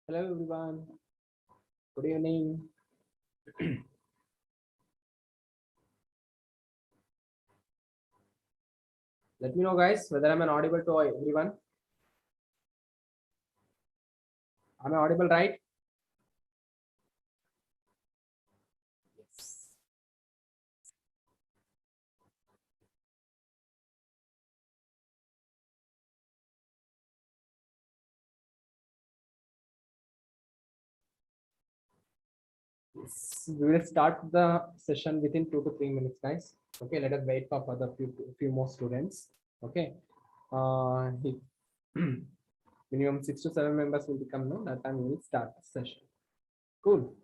Hello everyone. Good evening. Let me know guys whether I'm audible to everyone. Am I audible right? Yes. Yes. We will start the session within 2 to 3 minutes, guys. Okay, let us wait for further few more students. Okay. If minimum 6 to 7 members will become known, that time we will start the session. Cool.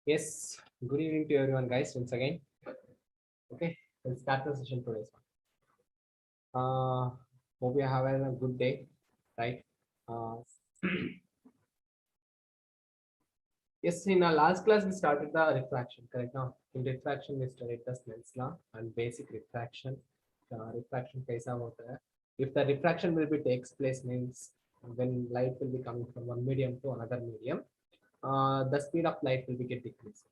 Yes. Good evening to everyone, guys. Once again. Okay. We'll start the session today's one. Hope you have a good day, right? Uh, yes, in our last class we started the refraction, correct? Now, in refraction we studied the Snell's law and basic refraction. Refraction कैसा होता है? If the refraction will be takes place means when light will be coming from one medium to another medium, the speed of light will be get decreased.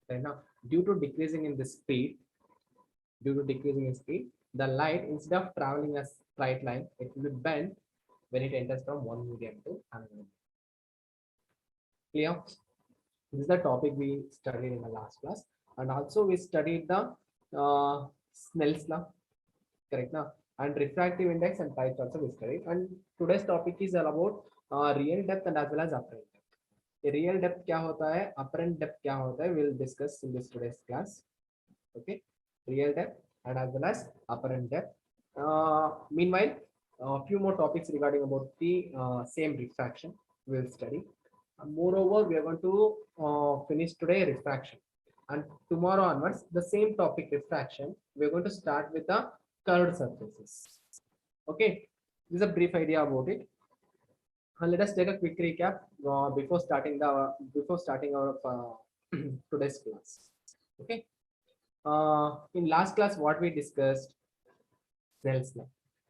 Right now, due to decreasing in the speed, due to decreasing in speed, the light instead of traveling a straight line, it will be bent when it enters from one medium to another. Clear? This is the topic we studied in the last class, and also we studied the Snell's law, correct now, and refractive index and types also we studied. And today's topic is all about real depth and as well as apparent depth. Real depth क्या होता है, apparent depth क्या होता है, will discuss in this today's class. Okay, real depth and as well as apparent depth. Meanwhile, a few more topics regarding about the same refraction we will study. Moreover, we are going to finish today refraction, and tomorrow onwards the same topic refraction we are going to start with the curved surfaces. Okay, this is a brief idea about it. Let us take a quick recap before starting our today's class. Okay. In last class, what we discussed, Snell's law,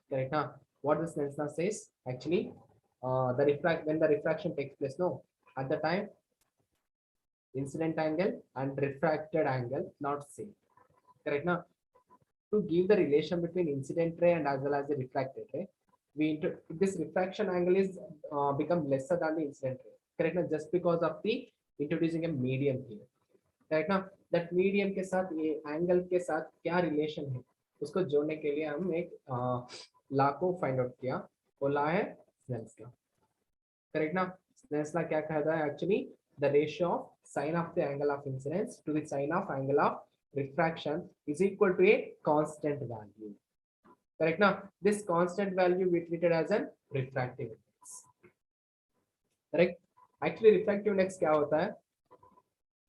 correct? Huh? What the Snell's law says, actually, when the refraction takes place, no, at the time, incident angle and refracted angle not same, correct? Now, to give the relation between incident ray and as well as the refracted ray, this refraction angle is become lesser than the incident ray, correct? Now, just because of the introducing a medium here. Right ना, that medium के साथ ये angle के साथ क्या relation है उसको जोड़ने के लिए हम एक लॉ को फाइंड आउट किया. वो लॉ है स्नेल्स लॉ, करेक्ट ना. स्नेल्स लॉ क्या कहता है, actually the ratio of sine of the angle of incidence to the sine of angle of refraction is equal to a constant value, correct ना. This constant value we treated as an refractive index, correct. Actually refractive index क्या होता है,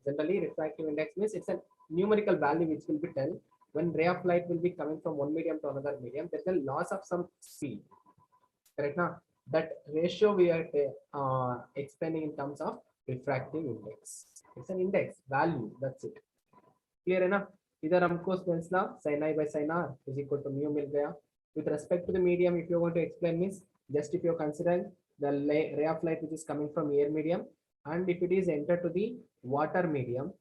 generally refractive index means it's a numerical value which will be tell when ray of light will be coming from one medium to another medium, there's a loss of some speed, correct now. That ratio we are explaining in terms of refractive index. It's an index value, that's it. Clear है ना. इधर हमको Snell's law sin I by sin R is equal to mu मिल गया. With respect to the medium, if you want to explain means just if you're considering the ray of light which is coming from air medium, and if it is entered to the water medium,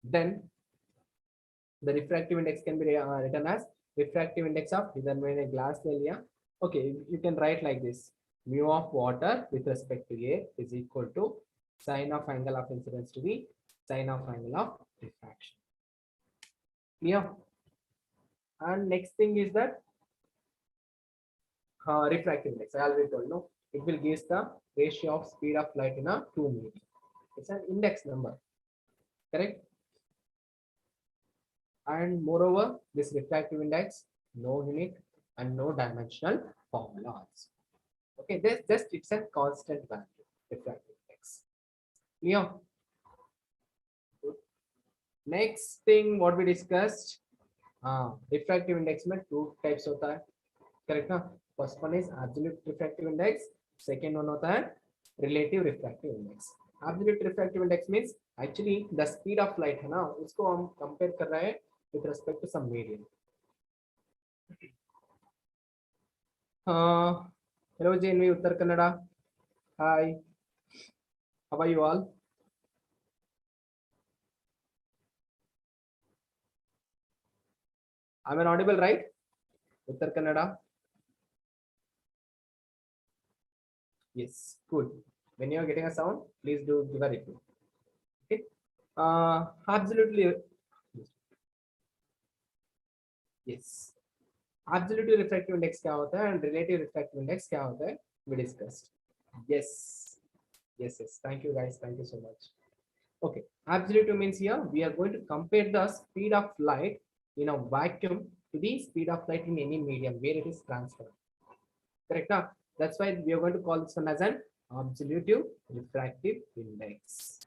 then the refractive index can be written as refractive index of, इधर मैंने glass ले लिया. Okay, you can write like this: mu of water with respect to air is equal to sine of angle of incidence to the sine of angle of refraction. Clear? And next thing is that refractive index. I already told you, no, it will give the ratio of speed of light in a 2 medium. It's an index number, correct? And moreover, this refractive index, no unit and no dimensional formulas. Okay, this just it's a constant value, refractive index. Clear? Next thing what we discussed, refractive index में two types होता है, correct ना. First one is absolute refractive index, second one होता है relative refractive index. Absolute refractive index means actually the speed of light है ना, उसको हम compare कर रहे हैं with respect to some medium. Hello JNV Uttar Kannada. Hi. How are you all? Am I audible, right? Uttar Kannada. Yes, good. When you are getting a sound, please do give a review. Okay. Absolutely. Yes. Absolutely refractive index क्या होता है and relative refractive index क्या होता है, we discussed. Yes. Yes. Thank you guys. Thank you so much. Okay. Absolute means here we are going to compare the speed of light in a vacuum to the speed of light in any medium where it is transferred. Correct now. That's why we are going to call this one as an absolute refractive index.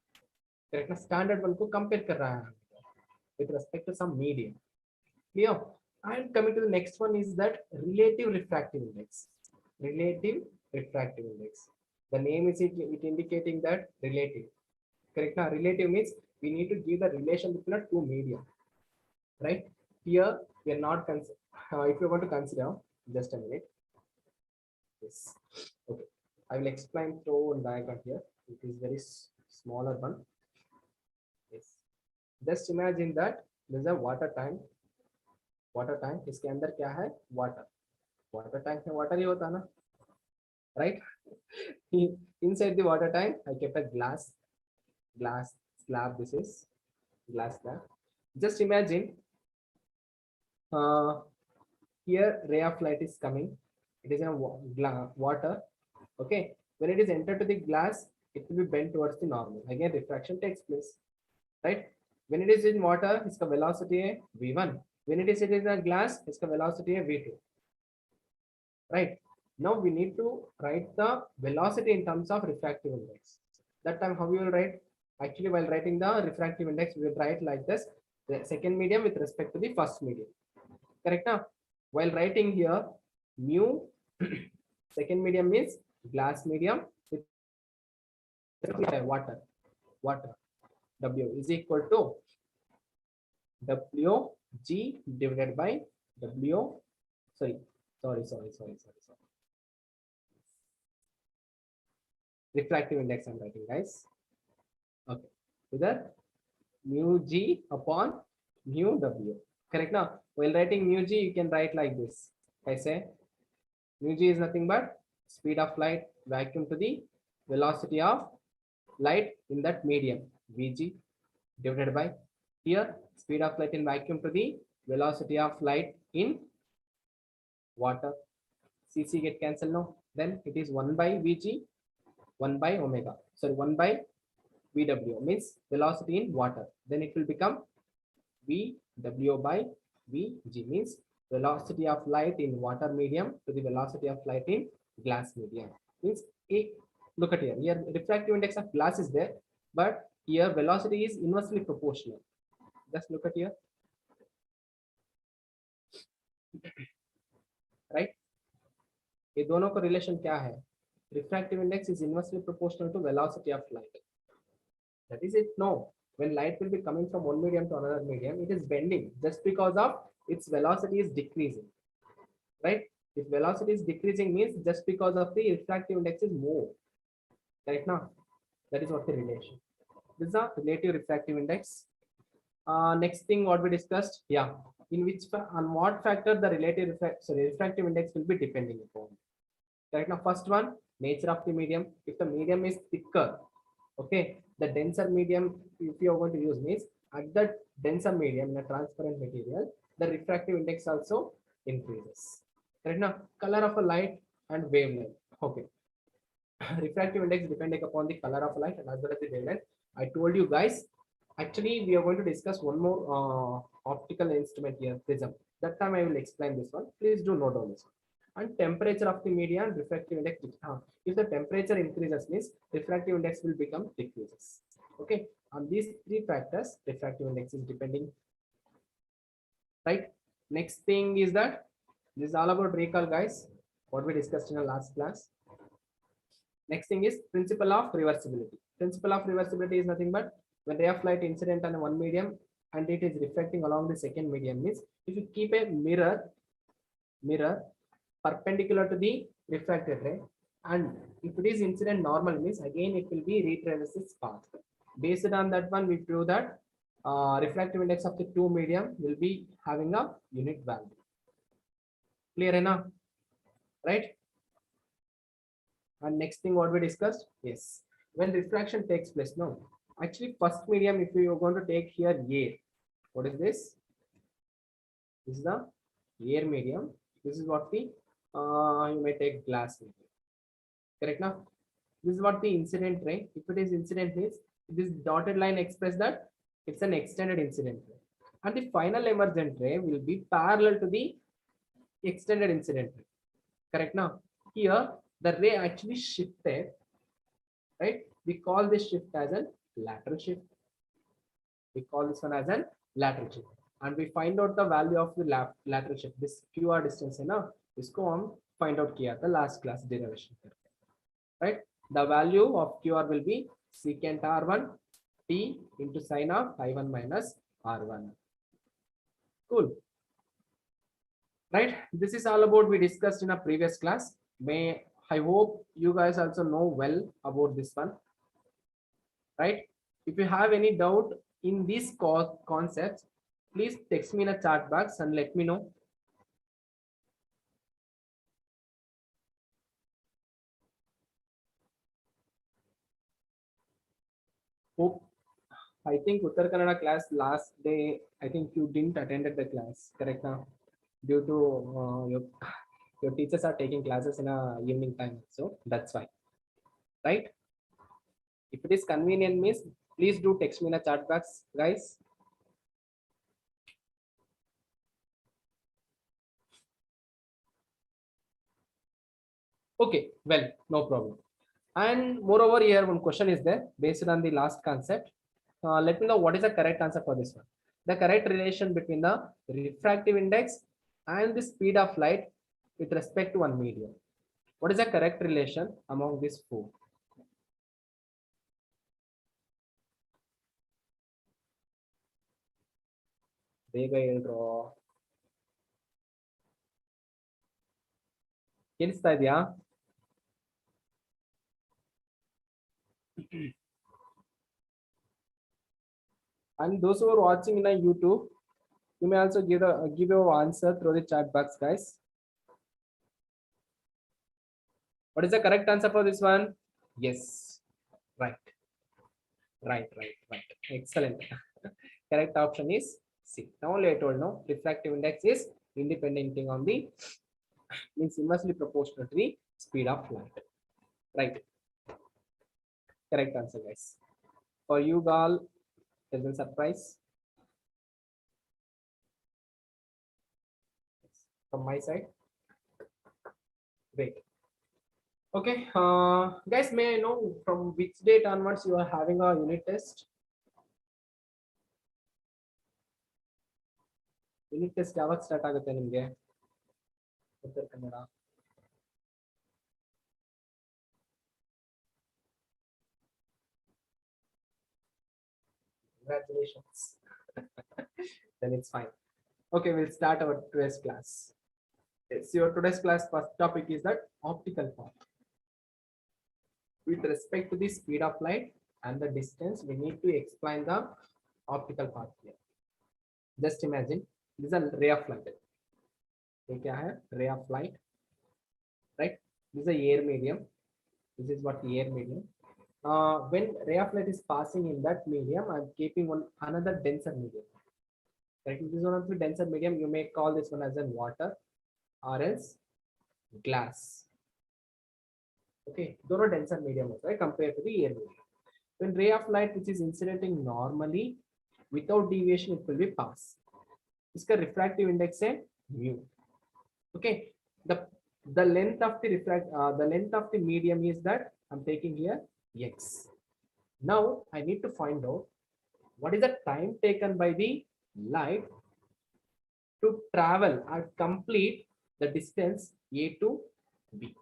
Correct ना. Standard one को compare कर रहा है with respect to some medium. Clear? And coming to the next one is that relative refractive index. Relative refractive index. The name is it indicating that relative. Correct now. Relative means we need to give the relation between two medium. Right? Here we are not if you want to consider, just a minute. Yes. Okay. I will explain through one diagram here. It is very smaller one. Yes. Just imagine that there is a water tank. Water tank, इसके अंदर क्या है, water. Water tank में water ही होता है ना, right. Inside the water tank I kept a glass slab. This is glass slab. Just imagine here ray of light is coming. It is in a water. Okay, when it is entered to the glass, it will be bent towards the normal. Again, refraction takes place, right? When it is in water, its velocity है v1. When it is in a glass, its velocity है v2, right? Now we need to write the velocity in terms of refractive index. That time how we will write? Actually, while writing the refractive index, we will write like this: the second medium with respect to the first medium. Correct now? While writing here, mu second medium means glass medium with water. Water. W is equal to WG divided by W. Sorry. Refractive index I'm writing, guys. Okay. So that mu G upon mu W. Correct now? While writing mu G, you can write like this. I say mu G is nothing but speed of light vacuum to the velocity of light in that medium, Vg, divided by here speed of light in vacuum to the velocity of light in water. Cc get cancelled now. Then it is 1 by Vg, 1 by omega. Sorry, 1 by Vw means velocity in water. Then it will become Vw by Vg means velocity of light in water medium to the velocity of light in glass medium. Means look at here. Here refractive index of glass is there, but here velocity is inversely proportional. Just look at here. Right? ये दोनों का relation क्या है? Refractive index is inversely proportional to velocity of light. That is it? No. When light will be coming from one medium to another medium, it is bending just because of its velocity is decreasing. Right? If velocity is decreasing means just because of the refractive index is more. Right now, that is what the relation. This is a relative refractive index. Next thing what we discussed, yeah, in which on what factor the relative refractive index will be depending upon. Right now, first one, nature of the medium. If the medium is thicker, okay, the denser medium, if you are going to use means at that denser medium in a transparent material, the refractive index also increases. Right now, color of a light and wavelength. Okay. Refractive index depending upon the color of light and as well as the wavelength. I told you guys, actually we are going to discuss one more optical instrument here, prism. That time I will explain this one. Please do note down this one. And temperature of the media and refractive index. If the temperature increases means refractive index will become decreases. Okay, on these three factors refractive index is depending. Right. Next thing is that this is all about recall, guys, what we discussed in the last class. Next thing is principle of reversibility. Principle of reversibility is nothing but when ray of light incident on one medium and it is reflecting along the second medium means if you keep a mirror perpendicular to the refracted ray and if it is incident normal means again it will be retraces its path. Based on that one we prove that refractive index of the two medium will be having a unit value. Clear enough? Right? And next thing what we discussed, yes, when refraction takes place, no, actually first medium if we are going to take here air, what is this? This is the air medium. This is what the you may take glass medium. Correct now? This is what the incident ray. If it is incident means this dotted line express that it's an extended incident ray. And the final emergent ray will be parallel to the extended incident ray. Correct now? Here the ray actually shifted, right? We call this shift as a lateral shift. We call this one as a lateral shift. And we find out the value of the lateral shift. This QR distance है ना, इसको हम find out किया था last class derivation करके, right? The value of QR will be secant R1 T into sine of I1 minus R1. Cool. Right? This is all about we discussed in a previous class. I hope you guys also know well about this one. Right? If you have any doubt in these concepts, please text me in a chat box and let me know. Hope. I think Uttar Kannada class last day, I think you didn't attend the class, correct now? Due to your teachers are taking classes in a evening time, so that's why, right? If it is convenient means, please do text me in the chat box, guys. Okay, well, no problem. And moreover, here one question is there based on the last concept. Let me know what is the correct answer for this one. The correct relation between the refractive index and the speed of light with respect to one medium. What is the correct relation among these four? ಬೇಗ ಹೇಳ್ರೋ. ಕೇಳಿಸ್ತಾ ಇದೆಯಾ? And those who are watching in a YouTube, you may also give your answer through the chat box, guys. What is the correct answer for this one? Yes, right. Right. Excellent. Correct option is C. Now only I told no, refractive index is independent thing on the means inversely proportional to the speed of light. Right. Correct answer, guys. For you all, there's a surprise from my side. Great. Okay, guys, may I know from which date onwards you are having a unit test? Unit test ಯಾವಾಗ start ಆಗುತ್ತೆ ನಿಮಗೆ? Uttara Kannada. Congratulations. Then it's fine. Okay, we'll start our today's class. Yes, your today's class first topic is that optical path. With respect to the speed of light and the distance, we need to explain the optical path here. Just imagine this is a ray of light. ये क्या है? Ray of light, right? This is a air medium. This is what air medium. When ray of light is passing in that medium, I'm keeping another denser medium. Right? This is one of the denser medium. You may call this one as a water or else glass. Okay, दोनों denser medium होता है compared to the air medium. When ray of light which is incidenting normally without deviation, it will be pass. इसका refractive index है mu. Okay, the length of the length of the medium is that I'm taking here x. Now I need to find out what is the time taken by the light to travel or complete the distance A to B.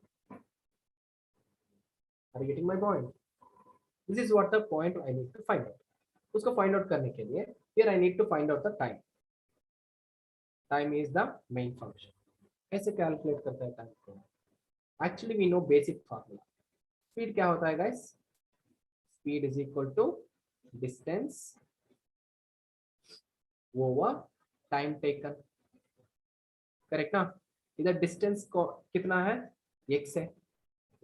Are you getting my point? This is what the point I need to find out. उसको find out करने के लिए here I need to find out the time. Time is the main function. कैसे calculate करता है time को? Actually we know basic formula. Speed क्या होता है guys? Speed is equal to distance over time taken. Correct ना? इधर distance को कितना है? x है.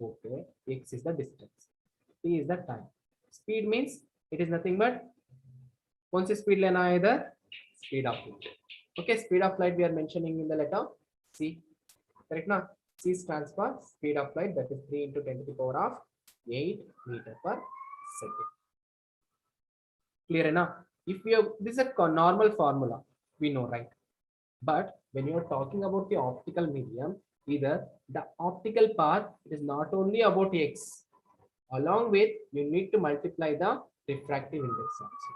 Okay, x is the distance. T is the time. Speed means it is nothing but कौन सी speed लेना है इधर? Speed of light. Okay, speed of light we are mentioning in the letter C. Correct ना? C stands for speed of light, that is 3 into 10 to the power of 8 meter per second. Clear enough? If we have, this is a normal formula, we know, right? But when you are talking about the optical medium, either the optical path is not only about x, along with you need to multiply the refractive index also.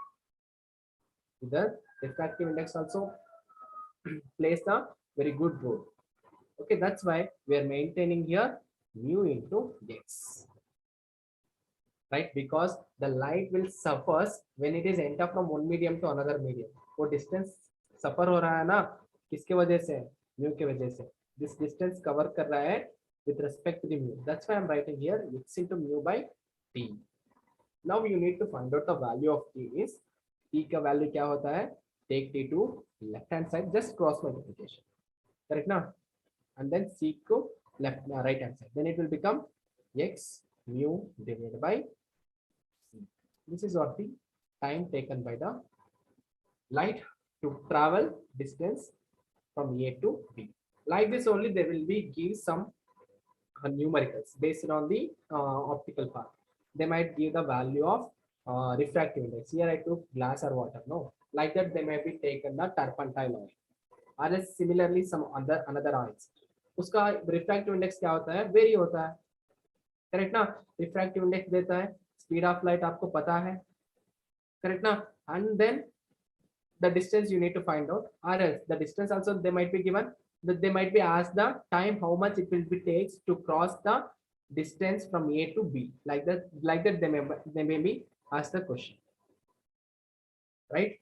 The refractive index also plays a very good role. Okay, that's why we are maintaining here mu into x, right? Because the light will suffer when it is enter from one medium to another medium. वो distance suffer हो रहा है ना, किसके वजह से? mu के वजह से. This distance cover कर रहा है with respect to the mu. That's why I'm writing here x into mu by t. Now you need to find out the value of t is t का value क्या होता है? Take t to left hand side, just cross multiplication. Correct ना? And then c को left right hand side. Then it will become x mu divided by c. This is what the time taken by the light to travel distance from A to B. Like this only they will be give some numericals based on the optical path. they might give the value of refractive index. Here I took glass or water. No, like that they may be taken the turpentine oil, or else similarly some other another oils. उसका refractive index क्या होता है? Vary होता है, correct ना? refractive index देता है, speed of light आपको पता है, करेक्ट ना? And then the distance you need to find out, or else the distance also they might be given, that they might be asked the time how much it will be takes to cross the distance from A to B, like that they may be asked the question, right?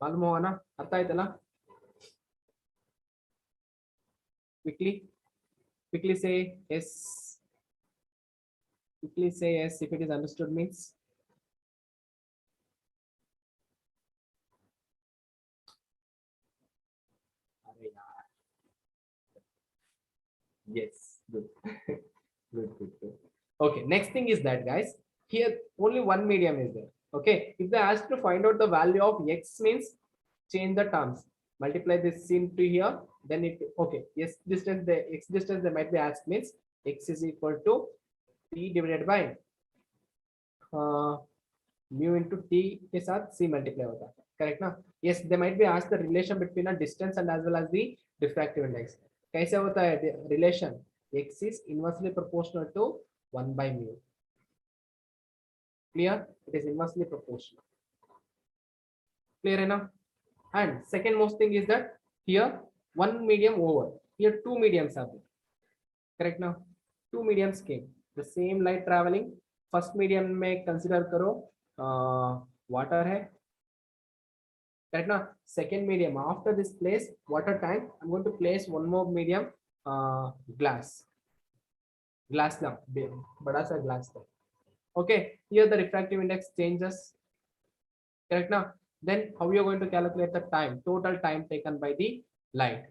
मालूम हुआ ना, अर्थ आयतला? quickly say yes, quickly say yes if it is understood means. Yes, good. Good. Okay, next thing is that, guys, here only one medium is there. Okay, if they ask to find out the value of x means change the terms, multiply this into here, then it, okay, yes, distance, the x distance they might be asked means x is equal to t divided by mu into t के साथ c multiply होता है, correct ना? Yes, they might be asked the relation between a distance and as well as the diffractive index. कैसे होता है relation? X is inversely proportional to 1 by mu. Clear? It is inversely proportional. Clear enough? And second most thing is that here one medium over, here two mediums are there. Correct now? Two mediums came. The same light traveling. First medium में consider करो water है. Correct now? Second medium, after this place water tank, I'm going to place one more medium, glass now, बड़ा सा glass था. Okay, here the refractive index changes. Correct now? Then how you are going to calculate the time, total time taken by the light?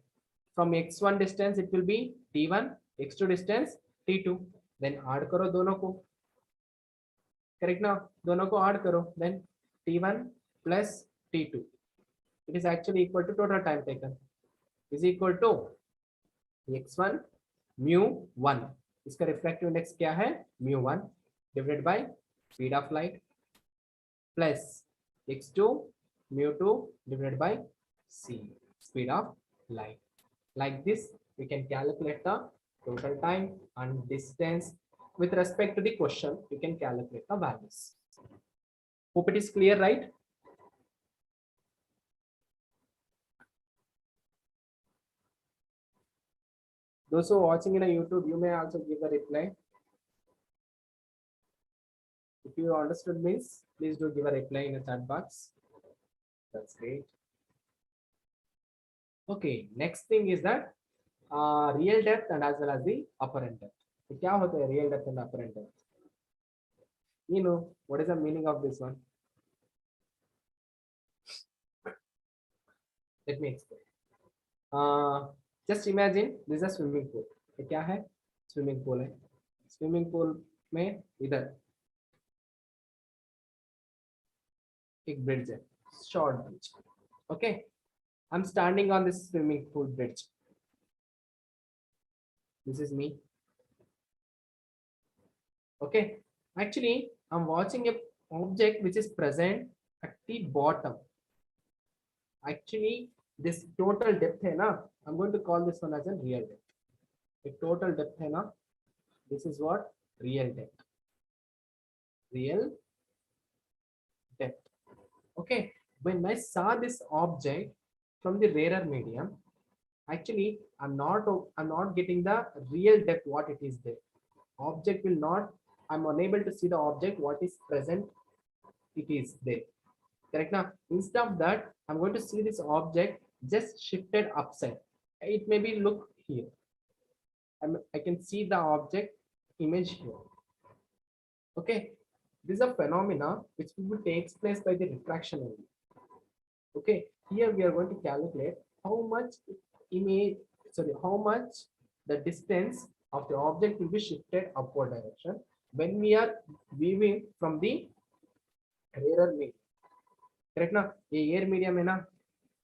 From x1 distance it will be t1, x2 distance t2. Then add करो दोनों को. Correct now? दोनों को add करो. Then t1 plus t2. It is actually equal to total time taken is equal to x1 mu1. इसका refractive index क्या है? mu1 divided by speed of light plus x2 mu2 divided by c, speed of light. Like this we can calculate the total time and distance with respect to the question. You can calculate the values. Hope it is clear, right? Those who are watching in a YouTube, you may also give a reply. If you understood means, please do give a reply in the chat box. That's great. Okay, next thing is that real depth and as well as the apparent depth. So, क्या होता है real depth and apparent depth? You know what is the meaning of this one? Let me explain. Just imagine this is a swimming pool. ये क्या है? Swimming pool है. Swimming pool में इधर एक bridge है, short bridge. Okay, I'm standing on this swimming pool bridge. This is me. Okay, actually I'm watching a object which is present at the bottom. Actually this total depth है ना, I'm going to call this one as a real depth. The total depth है ना, this is what real depth. Real depth. Okay, when I saw this object from the rarer medium, actually I'm not getting the real depth what it is there. Object will not, I'm unable to see the object what is present it is there. Correct now? Instead of that, I'm going to see this object just shifted upside. It may be look here. I can see the object image here. Okay, this is a phenomena which takes place by the refraction only. Okay, here we are going to calculate how much how much the distance of the object will be shifted upward direction when we are viewing from the rarer medium. Correct now? Air medium है ना?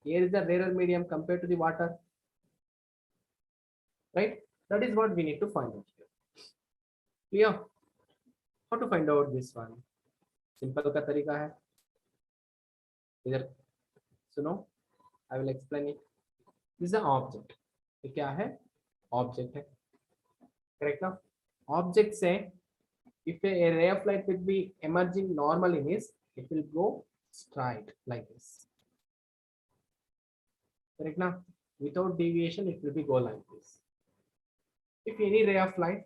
Air is the rarer medium compared to the water. Right? That is what we need to find out here. Clear? How to find out this one? Simple का तरीका है, इधर सुनो, I will explain it. This is an object. ये क्या है? Object है, correct ना? Object से if a ray of light will be emerging normally means it will go straight like this, correct ना? Without deviation it will be go like this. If any ray of light,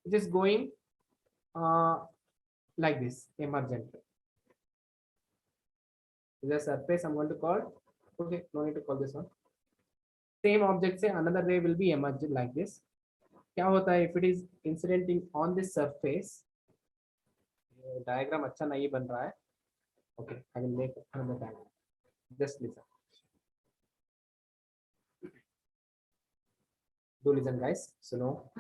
it is going like this, emergent. This is a surface I'm going to call. Okay, no need to call this one. Same object से another ray will be emerging like this. क्या होता है if it is incidenting on this surface? Diagram अच्छा नहीं बन रहा है. Okay, I will make another diagram. Just listen. Do listen, guys. So no,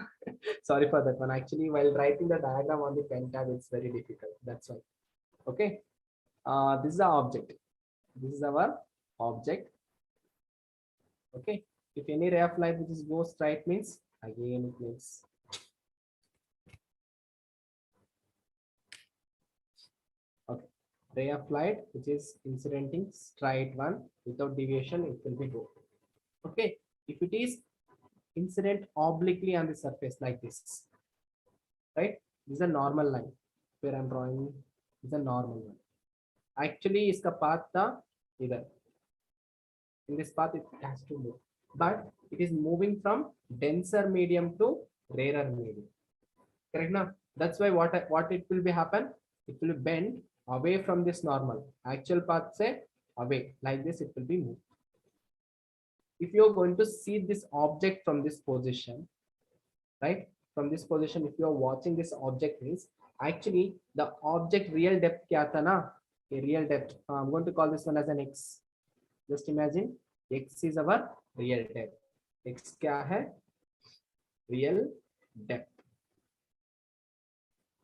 sorry for that one. Actually, while writing the diagram on the pen tab, it's very difficult. That's why. Okay. This is our object. This is our object. Okay. If any ray of light which is goes straight means again it means okay. Ray of light which is incidenting straight one without deviation, it will be go. Okay. If it is incident obliquely on the surface like this, right? This is a normal line where I'm drawing. This is a normal one. Actually, इसका path था इधर. In this path, it has to move, but it is moving from denser medium to rarer medium. Correct now? That's why what it will be happen? It will bend away from this normal. Actual path say away like this. It will be moved. If you are going to see this object from this position, right? From this position, if you are watching this object means actually the object real depth kya tha na? A real depth. I'm going to call this one as an x. Just imagine x is our real depth. X kya hai? Real depth.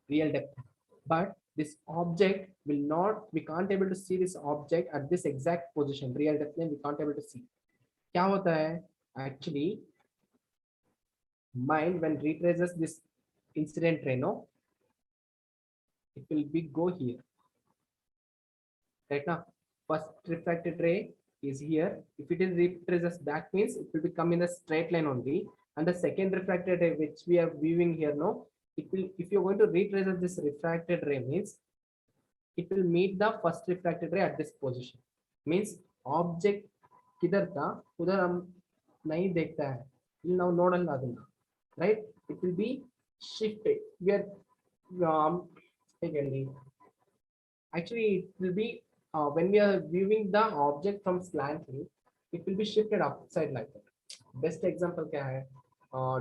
Real depth. But this object will not. We can't able to see this object at this exact position. Real depth we can't able to see. क्या होता है actually mind when retraces this incident ray, no, it will be go here, right? Now first refracted ray is here. If it is retraces back means it will become in a straight line only, and the second refracted ray which we are viewing here, no, it will, if you're going to retrace this refracted ray means it will meet the first refracted ray at this position. Means object किधर था उधर हम नहीं देखता है, now nodal आदमी, right? It will be shifted. We are actually it will be when we are viewing the object from slantly, it will be shifted upside like that. Best example क्या है?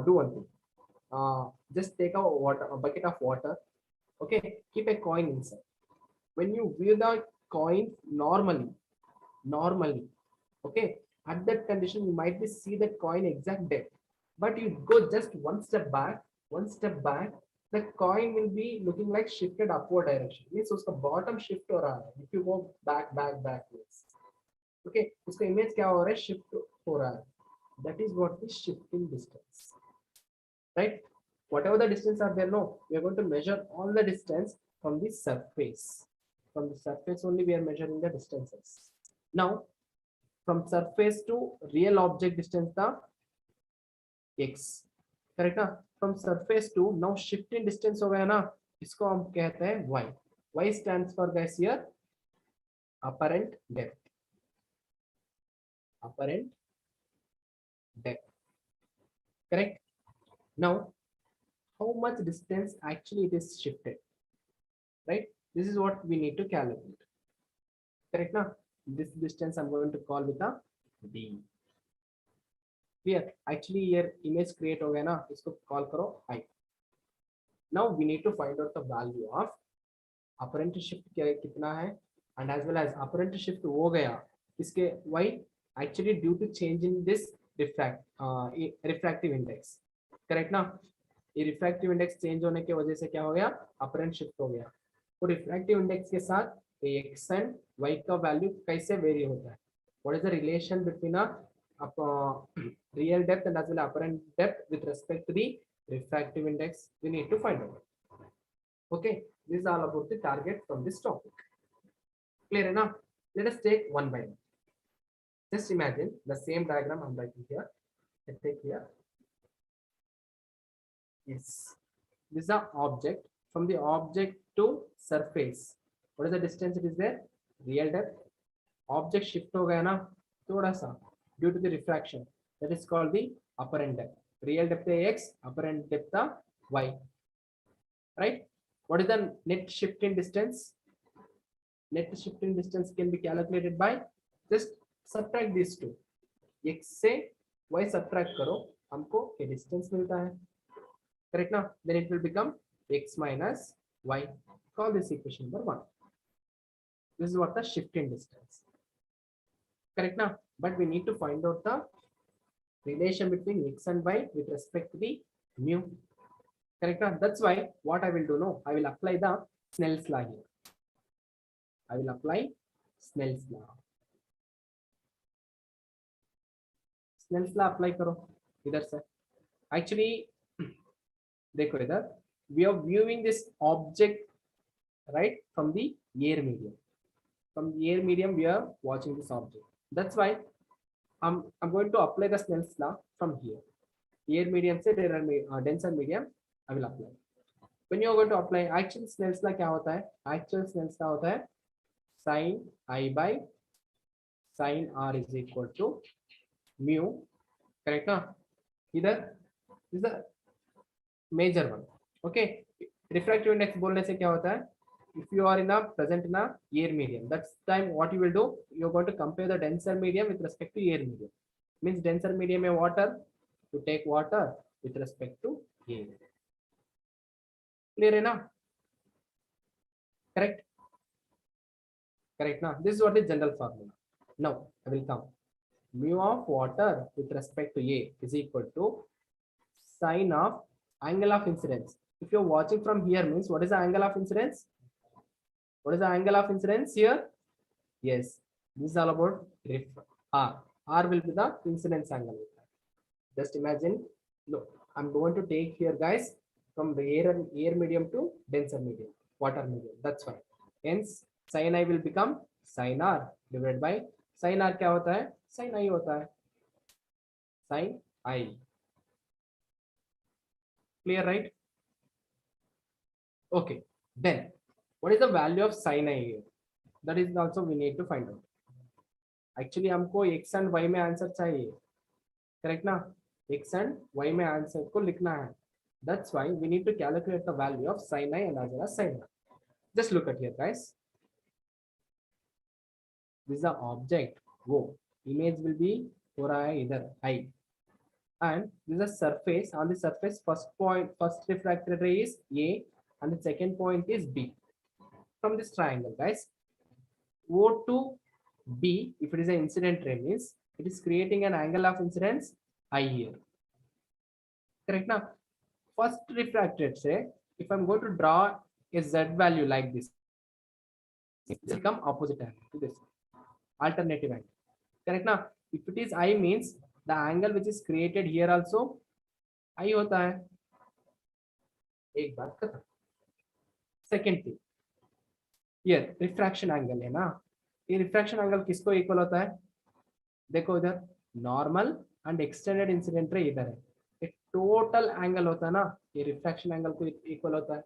Do one thing. Just take a bucket of water. Okay, keep a coin inside. When you view the coin normally, okay, at that condition you might be see that coin exact depth, but you go just one step back, the coin will be looking like shifted upward direction. Means उसका bottom shift हो रहा है. If you go backwards, okay, उसका image क्या हो रहा है? Shift हो रहा है. That is what is shifting distance, right? Whatever the distance are there, no, we are going to measure all the distance from the surface. From the surface only we are measuring the distances. Now from surface to real object distance the x, correct ना? From surface to now shifting distance हो गया ना, इसको हम कहते हैं y. Y stands for guys here apparent depth. Apparent depth, correct? Now how much distance actually it is shifted, right? This is what we need to calculate, correct now? This distance I'm going to call with a d. Clear? Actually here image create हो गया ना, इसको call करो I. Now we need to find out the value of apparent shift कितना है, and as well as apparent shift हो गया इसके y actually due to change in this refractive index, correct ना? ये refractive index change होने की वजह से क्या हो गया? apparent shift हो गया. और refractive index के साथ x and y का वैल्यू कैसे वेरी होता है? What is the relation between a real depth and as well apparent depth with respect to the refractive index we need to find out. Okay, this is all about the target from this topic. Clear enough? Let us take one by one. Just imagine the same diagram I'm writing here. I take here. Yes. This is the object. From the object to surface. What is the distance it is there? Real depth. Object shift हो गया ना थोड़ा सा due to the refraction. That is called the apparent depth. Real depth है x, apparent depth है y. Right? What is the net shift in distance? Net shift in distance can be calculated by just subtract these two. X से y subtract करो हमको ये distance मिलता है. Correct now? Then it will become x minus y. Call this equation number 1. This is what the shift in distance. Correct now? But we need to find out the relation between x and y with respect to the mu. Correct now? That's why what I will do now, I will apply the Snell's law here. I will apply Snell's law. Snell's law apply करो इधर से. Actually, देखो इधर we are viewing this object right from the air medium. From the air medium we are watching this object. That's why I'm going to apply the Snell's law from here. Air medium से denser medium I will apply. When you are going to apply actual Snell's law क्या होता है? Actual Snell's law होता है sin I by sin R is equal to mu. Correct ना? इधर is the major one. Okay. Refractive index बोलने से क्या होता है? If you are present in a air medium, that's time what you will do. You're going to compare the denser medium with respect to air medium. Means denser medium is water. You take water with respect to air. Clear enough? Correct. Correct now. This is what is general formula. Now I will come. Mu of water with respect to A is equal to sine of angle of incidence. If you're watching from here means what is the angle of incidence? What is the angle of incidence here? Yes, this is all about R. R will be the incidence angle. Just imagine. Look, I'm going to take here, guys, from the air medium to denser medium, water medium. That's why. Hence, sin I will become sin R divided by sin R. क्या होता है? Sin I होता है. Sin I. Clear, right? Okay. Then, what is the value of sin I here? That is also we need to find out. Actually, हमको x and y में answer चाहिए. Correct ना? X and y में answer को लिखना है. That's why we need to calculate the value of sin I and as well as sin R. Just look at here, guys. This is the object. Wo image will be हो रहा है इधर I. And this is a surface. On the surface, first refracted ray is A, and the second point is B. From this triangle, guys, O to B, if it is an incident ray, means it is creating an angle of incidence I here. Correct now? First refracted ray, if I'm going to draw a Z value like this, it will become opposite angle to this alternative angle. Correct now? If it is I means the angle which is created here also I होता है. एक बात खत्म. Second thing, here refraction angle है ना. ये refraction angle किसको equal होता है? देखो इधर normal and extended incident ray इधर है. एक total angle होता है ना. ये refraction angle को equal होता है.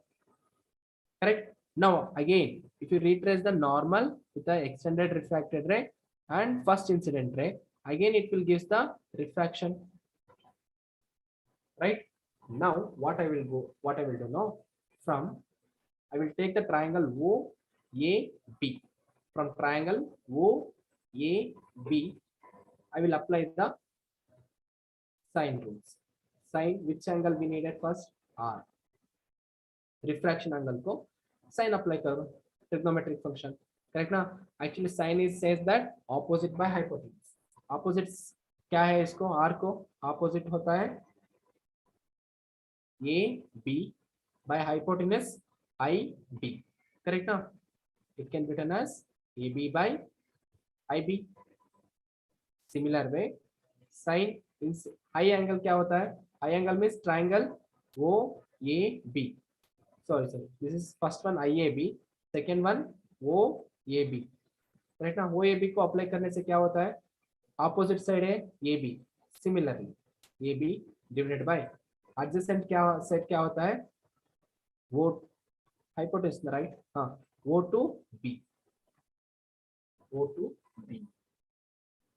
Correct? Now again, if you retrace the normal with the extended refracted ray and first incident ray, again it will give the refraction. Right? Now what I will do now, from I will take the triangle OAB. From triangle OAB, I will apply the sine rules. Sine, which angle we needed first? R. Refraction angle को sine apply करो. Trigonometric function. Correct ना? Actually sine is says that opposite by hypotenuse. Opposites क्या है इसको? R को opposite होता है AB by hypotenuse IB. Correct ना? It can be written as AB by IB. Similar way, sine high angle क्या होता है? High angle means triangle O A B. Sorry, this is first one IAB, second one OAB. Right ना, OAB को apply करने से क्या होता है, ऑपोजिट साइड है AB, similarly AB divided by adjacent क्या सेट क्या होता है, वो हाइपोटेन्यूस राइट, हाँ O to B, O to B.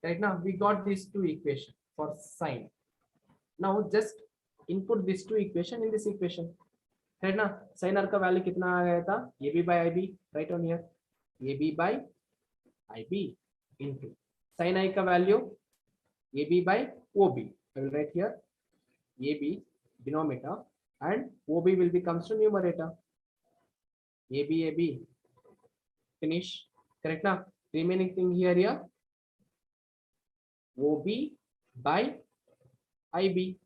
Right now we got these two equation for sine. Now just input these two equation in this equation. है ना, sign are का value कितना आ गया था, a b by i b, right on here, a b by i b into sine i का value a b by o b. I will write here a b denominator and OB will be comes to numerator. A B finish, correct now. Remaining thing here OB by IB,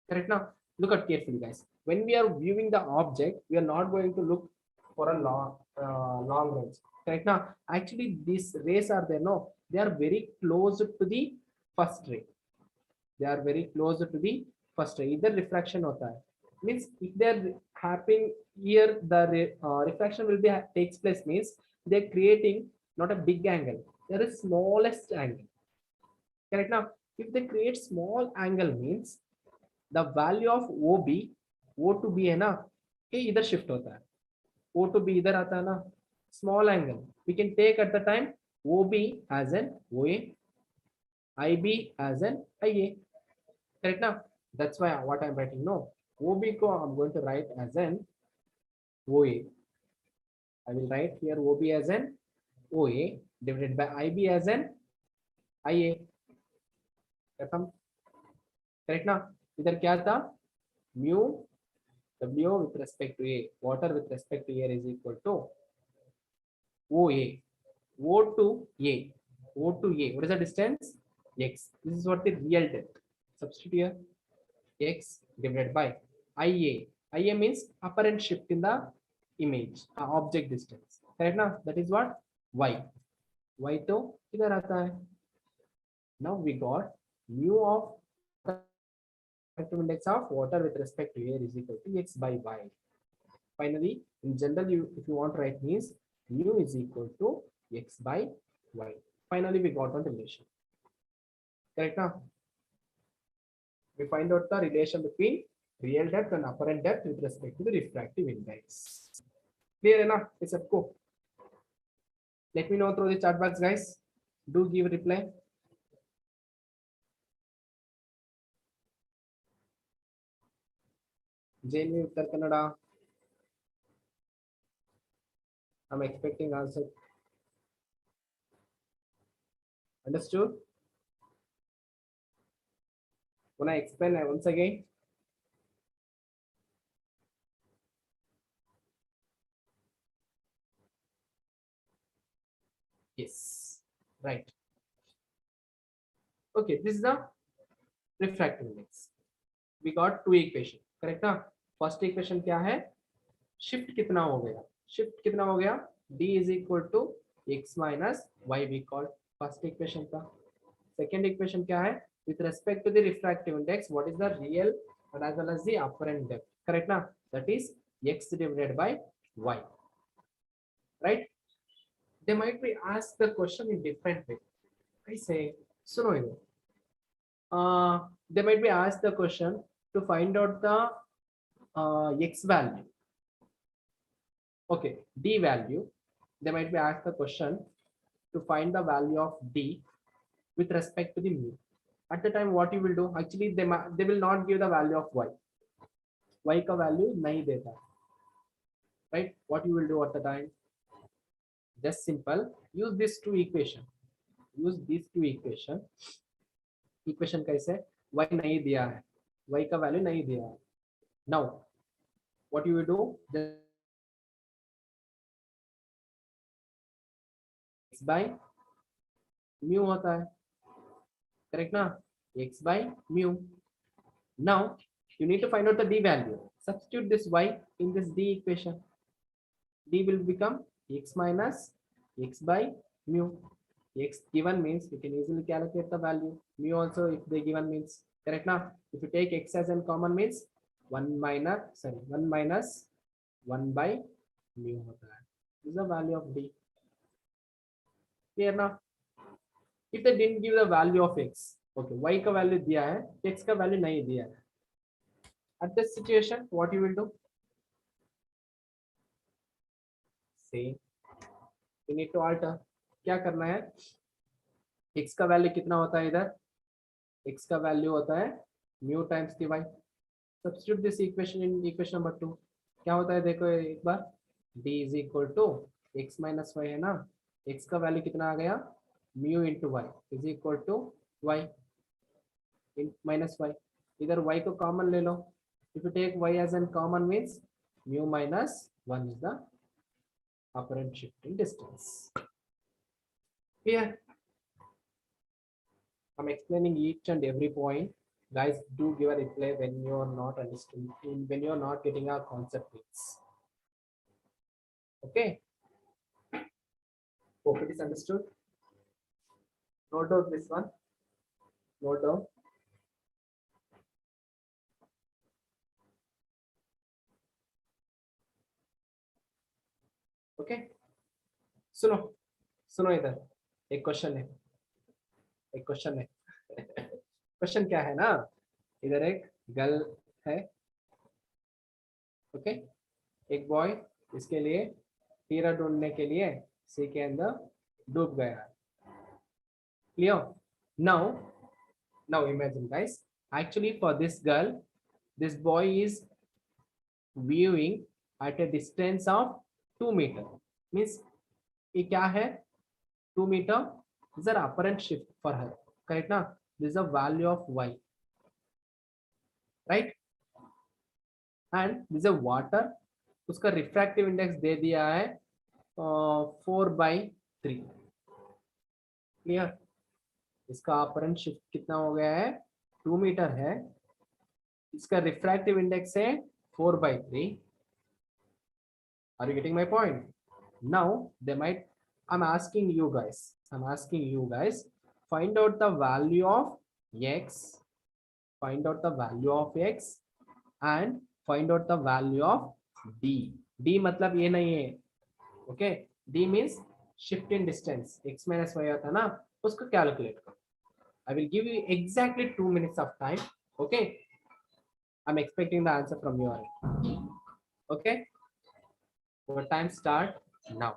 correct now. Look at carefully guys, when we are viewing the object we are not going to look for a long range, correct now. Actually these rays are there, no, they are very close to the first ray, they are very close to the first ray. Either refraction hota hai, means if they are happening here, the refraction will be takes place means they are creating not a big angle, there is smallest angle, correct now. If they create small angle means the value of OB, O to B है ना, ये इधर shift होता है, O to B इधर आता है ना, small angle we can take at the time OB as an OA, IB as an IA, correct now. That's why what I'm writing, no, OB को I'm going to write as an OA, I will write here OB as an OA divided by IB as an IA, correct now. इधर क्या था, mu W with respect to A, water with respect to air is equal to OA, O to A, O to A. What is the distance? X. This is what the real depth. Substitute here X divided by IA. IA means apparent shift in the image, object distance. Correct now? That is what Y. Y to इधर आता है. Now we got mu of refractive index of water with respect to air is equal to X by Y. Finally, in general, if you want to write means mu is equal to X by Y. Finally, we got one relation. Correct now? We find out the relation between real depth and apparent depth with respect to the refractive index. Clear enough? It's a go. Let me know through the chat box, guys. Do give a reply. JNU Uttar Kannada. I'm expecting answer. Understood? When I explain once again. Yes, right. Okay, this is the refractive index. We got two equation, correct ना? First equation क्या है? Shift कितना हो गया? Shift कितना हो गया? D is equal to x minus y we called first equation का. Second equation क्या है? With respect to the refractive index, what is the real and as well as the apparent depth? Correct ना? That is x divided by y. Right? They might be asked the question in different way. I say, सुनो इधर. They might be asked the question to find out the x value. Okay, D value. They might be asked the question to find the value of D with respect to the mu. At the time, what you will do? Actually, they will not give the value of y. Y का value नहीं देता, right? What you will do at the time? Just simple. Use these two equation. Use these two equation. Equation कैसे? Y नहीं दिया है. Y का value नहीं दिया है. Now, what you will do? Just x by mu होता है, correct ना? X by mu. Now you need to find out the D value. Substitute this y in this D equation. D will become x minus x by mu. X given means you can easily calculate the value. Mu also if they given means, correct now? If you take x as a common means one minus one by mu होता है, is the value of d. Clear ना? If they didn't give the value of x, okay, y का value दिया है, x का value नहीं दिया है, at this situation what you will do? Same, you need to alter। क्या करना है? x का वैल्यू कितना होता है इधर? x का वैल्यू होता है mu times dy। Substitute this equation in equation number 2। क्या होता है देखो एक बार, d is equal to x minus y है ना, x का वैल्यू कितना आ गया? Mu into y is equal to y in minus y. इधर y को कॉमन ले लो, if you take y as an common means mu minus 1 is the apparent shift in distance। Here I'm explaining each and every point. Guys, do give a reply when you are not understanding, when you are not getting our concept things. Okay, hope it is understood. Note down this one, note down। Okay, सुनो सुनो, इधर एक question है, एक question है। Question क्या है ना, इधर एक गर्ल है, ओके, एक बॉय इसके लिए हीरा ढूंढने के लिए सी के अंदर डूब गया। Clear? now imagine guys, actually for this girl, this boy is viewing at a distance of 2 meter, means ये क्या है? 2 meter is an apparent shift for her, correct ना? This is the value of y, right? and this is a water, उसका refractive index दे दिया है 4/3। Clear? इसका apparent shift कितना हो गया है? 2 मीटर है, इसका रिफ्रैक्टिव इंडेक्स है 4/3। Are you getting my point? Now they might, I'm asking you guys, find out the value of x, find out the value of x and find out the value of d। d मतलब ये नहीं है, okay, d means shift in distance, x minus y आता ना, उसको calculate करो। I will give you exactly 2 minutes of time, okay? I'm expecting the answer from your end, okay? Your time start now।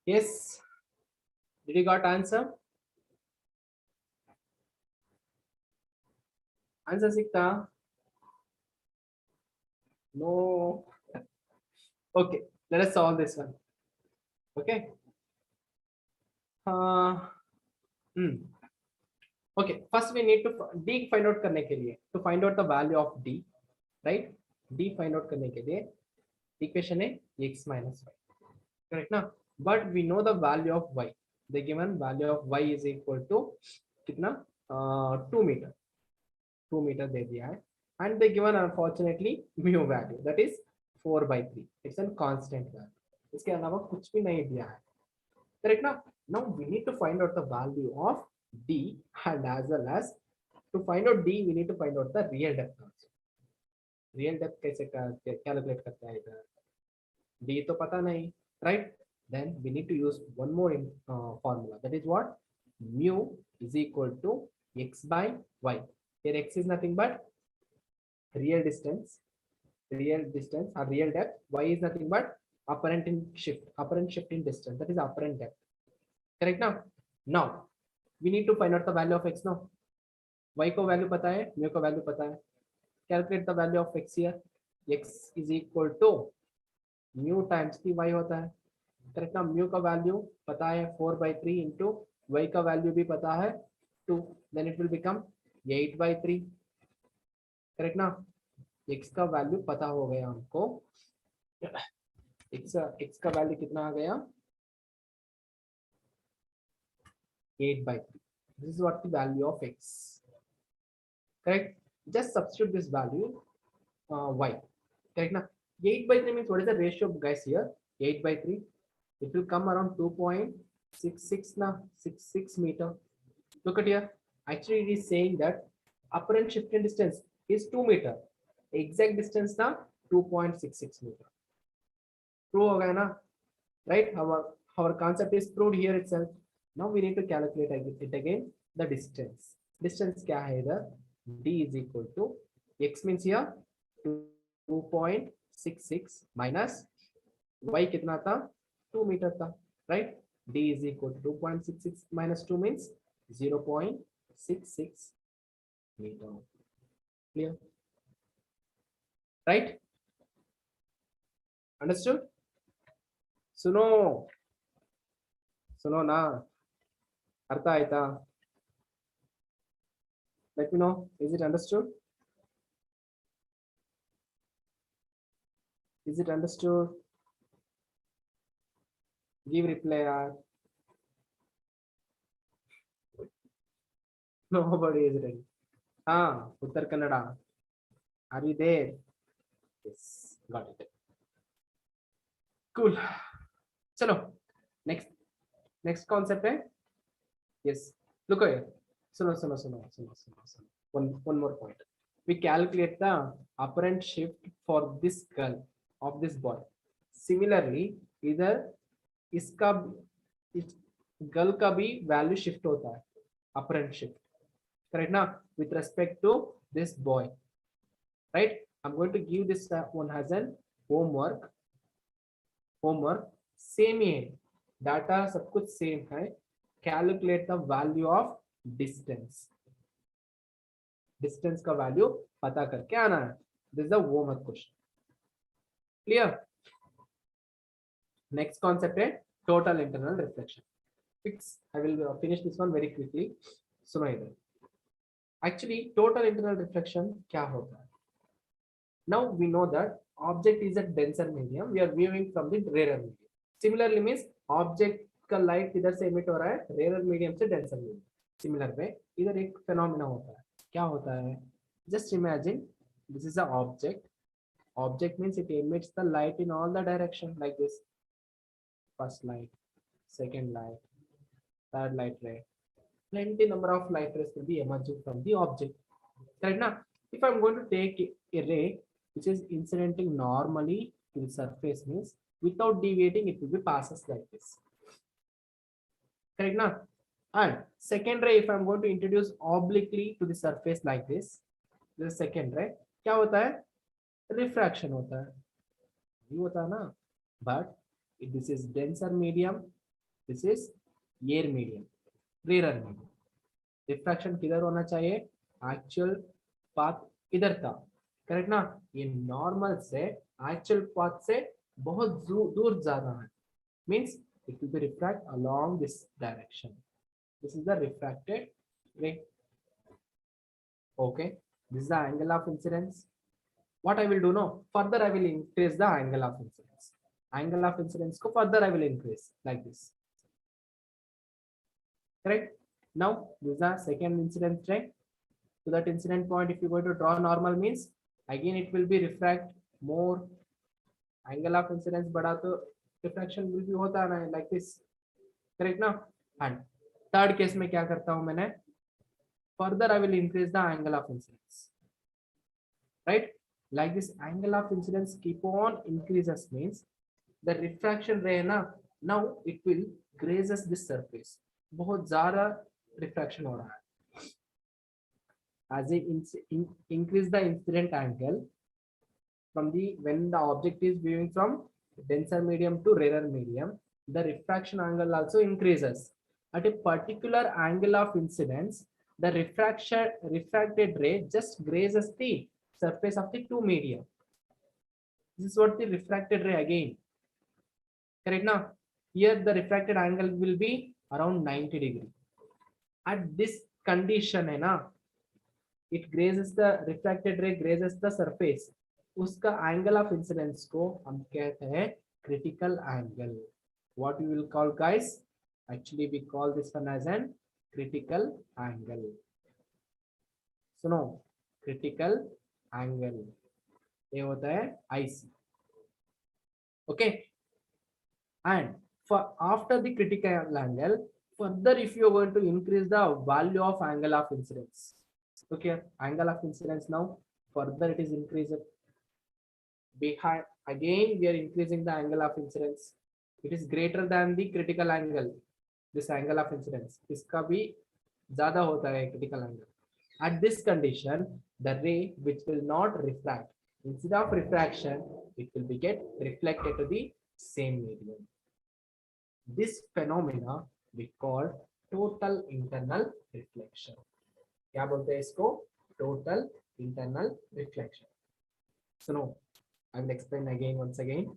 Yes, did you got answer? Answer sikta? No. Okay, let us solve this one. Okay. uh, hmm. Okay, first we need to d find out करने के लिए, to find out the value of d, right? d find out करने के लिए equation है x minus y, correct ना? But we know the value of y. The given value of y is equal to कितना 2 meter, 2 meter दे दिया है, and they given unfortunately mu value that is 4/3. It's a constant value. इसके अलावा कुछ भी नहीं दिया है, correct ना? Now we need to find out the value of d, and as well as to find out d we need to find out the real depth also. Real depth कैसे calculate करते हैं इधर? d तो पता नहीं, right? Then we need to use one more formula, that is what? Mu is equal to x by y. Here x is nothing but real distance or real depth. Y is nothing but apparent shift in distance, that is apparent depth, correct now? Now we need to find out the value of x now. Y को value पता है, mu को value पता है. Calculate the value of x here. X is equal to mu times की y होता है, correct ना? mu का वैल्यू पता है 4/3 इंटू y का वैल्यू भी पता है 2, then it will become 8/3, correct ना? x का वैल्यू पता हो गया हमको, x का वैल्यू कितना आ गया 8/3. This is what the value of x, correct? Just substitute this value y, correct ना? 8/3 means what is the ratio guys here? 8/3, it will come around 2.66 na 66 meter. Look at here, actually it is saying that apparent shift in distance is 2 meter, exact distance na 2.66 meter. True ho gaya na, right? Our concept is proved here itself. Now we need to calculate it again, the distance kya hai idhar? D is equal to x means here 2.66 minus y कितना था 2 meter था, right? D is equal to 2.66 minus 2 means 0.66 meter. Clear? Right? Understood? सुनो ना, अर्थ आयता? Let me know, is it understood? Is it understood? Give reply yaar. Nobody is ready. Uttar Kannada, are you there? Yes, got it. Cool. Chalo, next concept है. Yes, look here. Suno. One more point. We calculate the apparent shift for this girl of this boy. Similarly, इधर इसका girl का भी value shift होता है, apparent shift, correct ना? With respect to this boy, right? I'm going to give this one as an homework. Same ही है, data सब कुछ सेम है. Calculate the value of distance का वैल्यू पता करके आना है. This is the homework question. Clear? Next concept है total internal reflection. I will finish this one very quickly. सुनो इधर. Actually total internal reflection क्या होता है? Now we know that object is a denser medium, we are viewing from the rarer medium. Similarly means object का light इधर से emit हो रहा है रेयर मीडियम से डेंसर मीडियम. सिमिलर वे इधर एक फेनोमेना होता है. क्या होता है? Just imagine this is a object means it emits the light in all the direction like this. First light, second light, third light ray, plenty number of light rays will be emerging from the object, correct na? If I'm going to take a ray which is incidenting normally to the surface means without deviating it will be passes like this, correct na? And second ray if I'm going to introduce obliquely to the surface like this, the second ray क्या होता है? Refraction होता है, ये होता है ना. But if this is denser medium This is air medium, rarer medium. Refraction किधर होना चाहिए? Actual path इधर था, करेक्ट ना? ये नॉर्मल से एक्चुअल पाथ से बहुत दूर ज्यादा है, means it will be refract along this direction. This is the refracted ray. Okay, this is the angle of incidence. What I will do now, further I will increase the angle of incidence. Angle of incidence को further I will increase like this. Correct? Now this is the second incidence ray. To that incident point, if you go to draw normal means again it will be refract more. Angle of incidence बढ़ा तो refraction will be होता है like this. Correct ना? And third case में क्या करता हूँ मैंने? Further I will increase the angle of incidence. Right? Like this angle of incidence keep on increases means the refraction ray ना now it will grazes this surface. बहुत ज़्यादा refraction हो रहा है. As it increase the incident angle from the when the object is viewing from denser medium to rarer medium, the refraction angle also increases. At a particular angle of incidence, the refracted ray just grazes the surface of the two medium. This is what the refracted ray again. Correct now? Here the refracted angle will be around 90 degree. At this condition है ना, it grazes the refracted ray grazes the surface. उसका angle of incidence को हम कहते हैं critical angle. What we will call, guys? Actually, we call this one as an critical angle. So no, critical angle. ये होता है IC. Okay. And for after the critical angle, further if you are going to increase the value of angle of incidence. Okay, angle of incidence now further it is increased. Behind again we are increasing the angle of incidence. It is greater than the critical angle. This angle of incidence इसका भी ज़्यादा होता है critical angle. At this condition, the ray which will not refract, instead of refraction, it will be get reflected to the same medium. This phenomena we call total internal reflection. क्या बोलते हैं इसको? Total internal reflection. So no, I will explain again once again.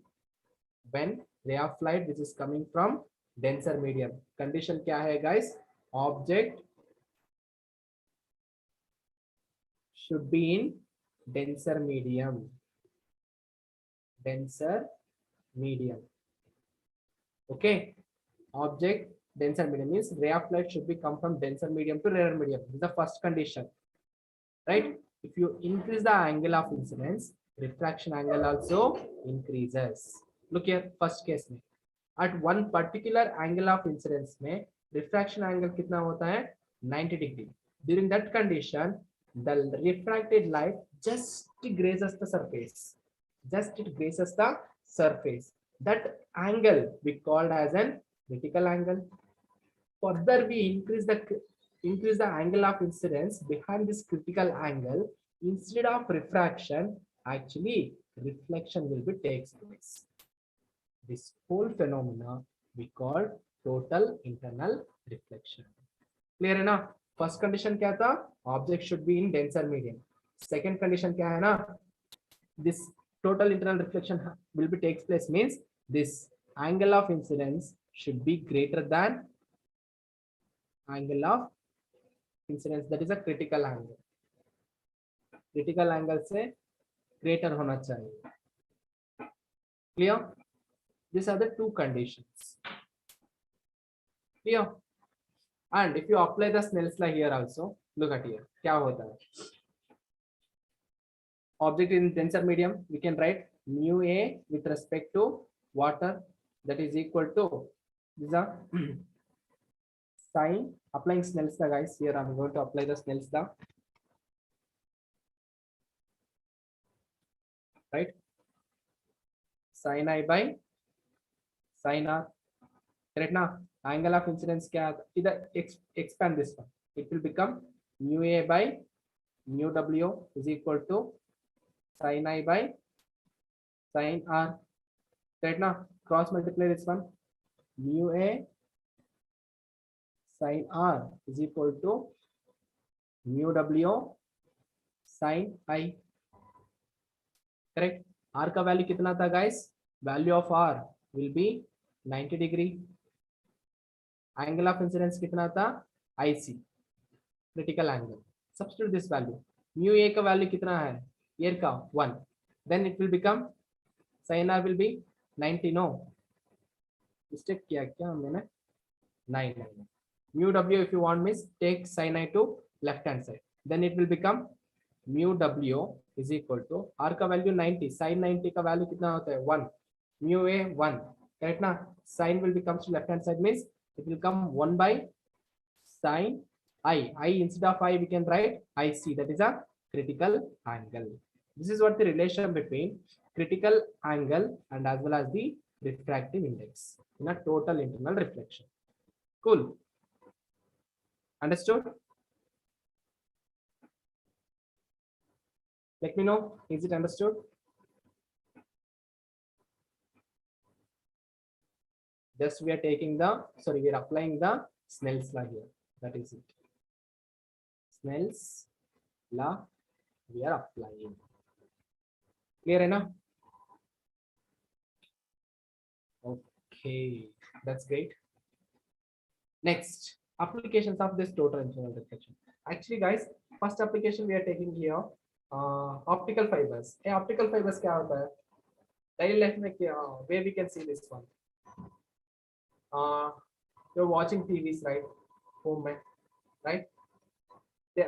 When ray of light which is coming from denser medium, condition क्या है guys? Object should be in denser medium. Denser medium. Okay. Object denser medium means ray of light should be come from denser medium to rarer medium. This is the first condition. Right? If you increase the angle of incidence, refraction angle also increases. Look here, first case में. At one particular angle of incidence में refraction angle कितना होता है? 90 degree. During that condition, the refracted light just grazes the surface. Just it grazes the surface. That angle we called as an critical angle. Further, we increase the angle of incidence behind this critical angle. Instead of refraction, actually reflection will be takes place. This whole phenomena we call total internal reflection. Clear है ना? First condition क्या था? Object should be in denser medium. Second condition क्या है ना? This total internal reflection will be takes place means this angle of incidence should be greater than angle of incidence, that is a critical angle. Critical angle से greater होना चाहिए. Clear? These are the two conditions. Clear? And if you apply the Snell's law here also, look at here. क्या होता है? Object in denser medium, we can write mu A with respect to water, that is equal to these are sine, applying Snell's law, guys. Here I'm going to apply the Snell's law. Right? Sin I by sin R. Correct now? Angle of incidence क्या? Either expand this one. It will become mu A by mu W is equal to sin I by sin R. Right now, cross multiply this one. Mu A Sine R is equal to mu W sine I. Correct. R का value कितना था guys? Value of R will be 90 degree. Angle of incidence कितना था? IC. Critical angle. Substitute this value. Mu A का value कितना है? Here का 1. Then it will become sin R will be 90. No. Mistake किया क्या मैंने? 9. Mu W if you want means take sin I to left hand side. Then it will become mu W is equal to R का value 90. Sin 90 का value कितना होता है? 1. Mu A 1. Correct ना? Sin will become to left hand side means it will come 1 by sin I. I instead of I we can write IC. That is a critical angle. This is what the relation between critical angle and as well as the refractive index in a total internal reflection. Cool. Understood? Let me know. Is it understood? Just we are taking the, sorry, we are applying the Snell's law here. That is it. Snell's law we are applying. Clear enough? Okay, that's great. Next, applications of this total internal reflection. Actually, guys, first application we are taking here, optical fibers. Optical fibers क्या होता है? Daily life में क्या? Where we can see this one. You're watching TVs, right? Home, right?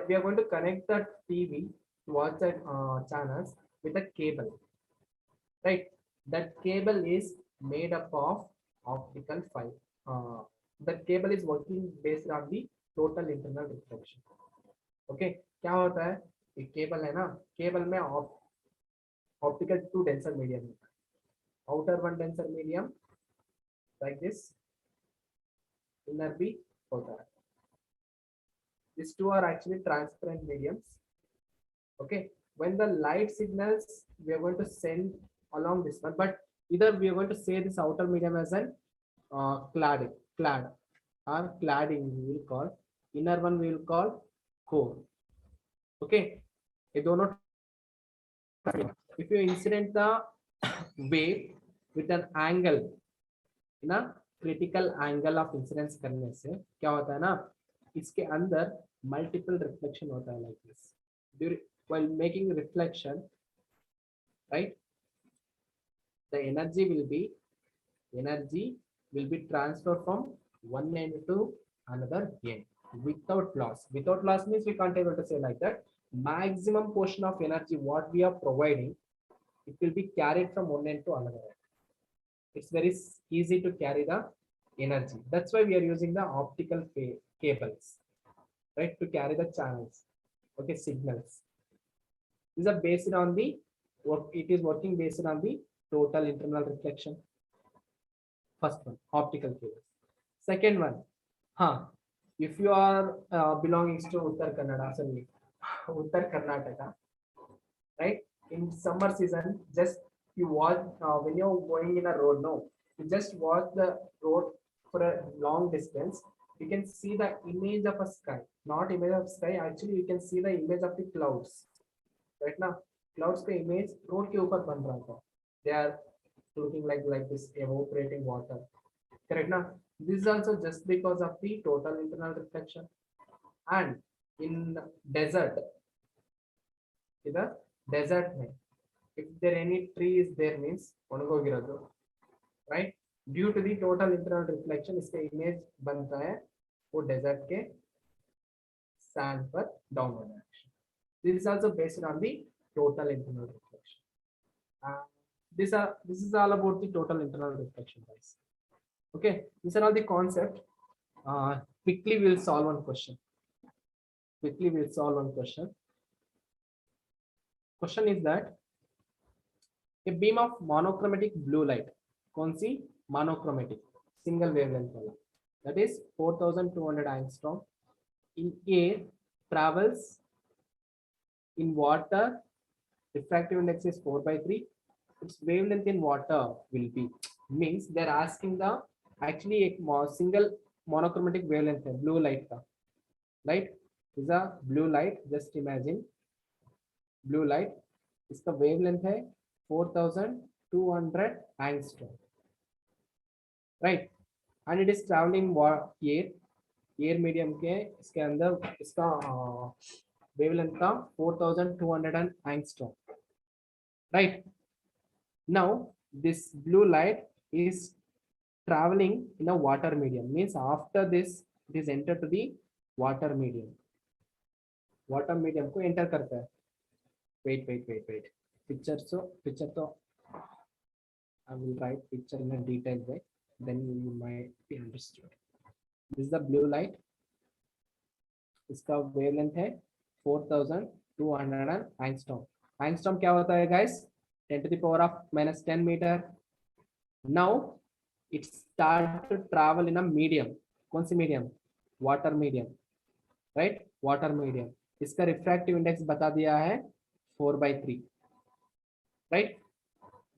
We are going to connect the TV to watch the channels with a cable, right? That cable is made up of optical fiber. That cable is working based on the total internal reflection. Okay, क्या होता है? एक cable है ना, cable में optical to denser medium होता है. Outer one denser medium like this, inner भी होता है. These two are actually transparent mediums. Okay, when the light signals we are going to send along this one, but either we are going to say this outer medium as an clad or cladding we will call, inner one we will call core. Okay, ये दोनों, if you incident the wave with an angle in a critical angle of incidence करने से क्या होता है ना, इसके अंदर multiple reflection होता है like this. While making reflection, right, the energy will be transferred from one end to another end without loss. Without loss means we can't able to say like that. Maximum portion of energy what we are providing, it will be carried from one end to another end. It's very easy to carry the energy. That's why we are using the optical cables, right, to carry the channels. Okay, signals. These are based on the work. It is working based on the total internal reflection. First one, optical cables. Second one, if you are belonging to Uttar Karnataka, right? In summer season, just you watch when you're going in a road. No, you just watch the road for a long distance. You can see the image of a sky. Not image of sky. Actually, you can see the image of the clouds. Right now, clouds का image road के ऊपर बन रहा था. They are looking like this, evaporating water. Correct now. This is also just because of the total internal reflection. And in desert, if there any tree is there means right, due to the total internal reflection इसका image बनता है वो desert के sand पर downward direction. This is also based on the total internal reflection. This is all about the total internal reflection, guys. Okay, these are all the concept. Quickly we'll solve one question. Question is that a beam of monochromatic blue light, कौन सी monochromatic, single wavelength वाला, that is 4200 angstrom in air travels in water, refractive index is 4/3. Its wavelength in water will be, means they're asking the actually a single monochromatic wavelength है blue light का, right, is a blue light, just imagine blue light, इसका wavelength है 4200 angstrom, right, and it is travelling air medium के इसके अंदर इसका wavelength का 4200 angstrom, right. Now this blue light is traveling in a water medium, means after this it is entered to the water medium, water medium को enter करता है, wait picture तो I will write picture in a detailed way, then you might be understood. This is the blue light, इसका wavelength है 4200 angstrom. Angstrom क्या होता है guys? 10 to the power of minus 10 meter. Now it start to travel in a medium. कौन सी medium? Water medium, right? Water medium. इसका refractive index बता दिया है 4/3, right?